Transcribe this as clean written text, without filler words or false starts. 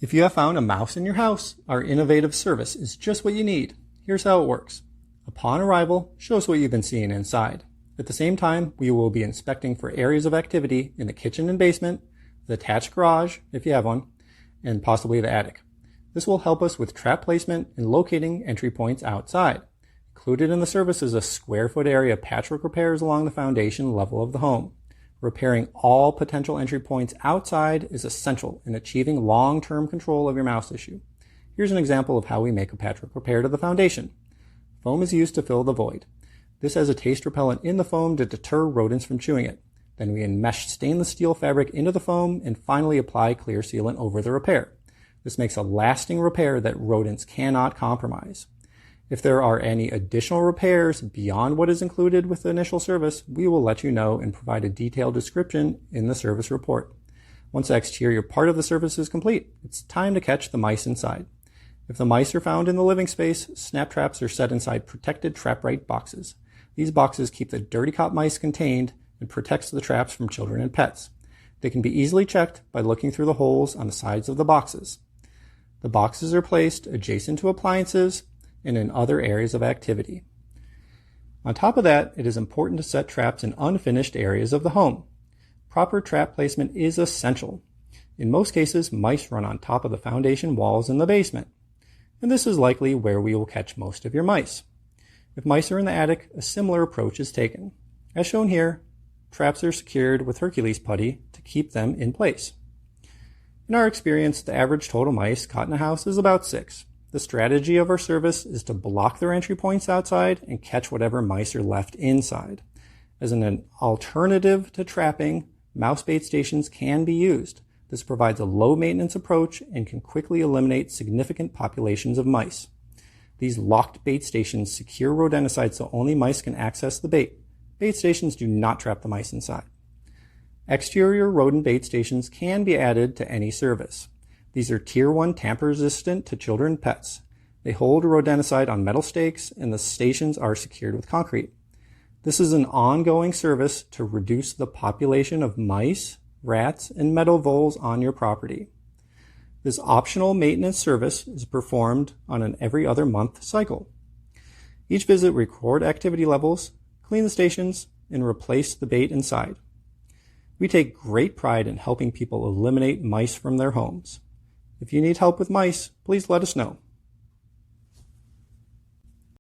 If you have found a mouse in your house, our innovative service is just what you need. Here's how it works. Upon arrival, show us what you've been seeing inside. At the same time, we will be inspecting for areas of activity in the kitchen and basement, the attached garage, if you have one, and possibly the attic. This will help us with trap placement and locating entry points outside. Included in the service is a square foot area of patchwork repairs along the foundation level of the home. Repairing all potential entry points outside is essential in achieving long-term control of your mouse issue. Here's an example of how we make a patchwork repair to the foundation. Foam is used to fill the void. This has a taste repellent in the foam to deter rodents from chewing it. Then we enmesh stainless steel fabric into the foam and finally apply clear sealant over the repair. This makes a lasting repair that rodents cannot compromise. If there are any additional repairs beyond what is included with the initial service, we will let you know and provide a detailed description in the service report. Once the exterior part of the service is complete, it's time to catch the mice inside. If the mice are found in the living space, snap traps are set inside protected trap-right boxes. These boxes keep the dirty caught mice contained and protects the traps from children and pets. They can be easily checked by looking through the holes on the sides of the boxes. The boxes are placed adjacent to appliances and in other areas of activity. On top of that, it is important to set traps in unfinished areas of the home. Proper trap placement is essential. In most cases, mice run on top of the foundation walls in the basement, and this is likely where we will catch most of your mice. If mice are in the attic, a similar approach is taken. As shown here, traps are secured with Hercules putty to keep them in place. In our experience, the average total mice caught in a house is about 6. The strategy of our service is to block their entry points outside and catch whatever mice are left inside. As an alternative to trapping, mouse bait stations can be used. This provides a low maintenance approach and can quickly eliminate significant populations of mice. These locked bait stations secure rodenticides so only mice can access the bait. Bait stations do not trap the mice inside. Exterior rodent bait stations can be added to any service. These are Tier 1 tamper-resistant to children and pets. They hold a rodenticide on metal stakes, and the stations are secured with concrete. This is an ongoing service to reduce the population of mice, rats, and meadow voles on your property. This optional maintenance service is performed on an every other month cycle. Each visit record activity levels, clean the stations, and replace the bait inside. We take great pride in helping people eliminate mice from their homes. If you need help with mice, please let us know.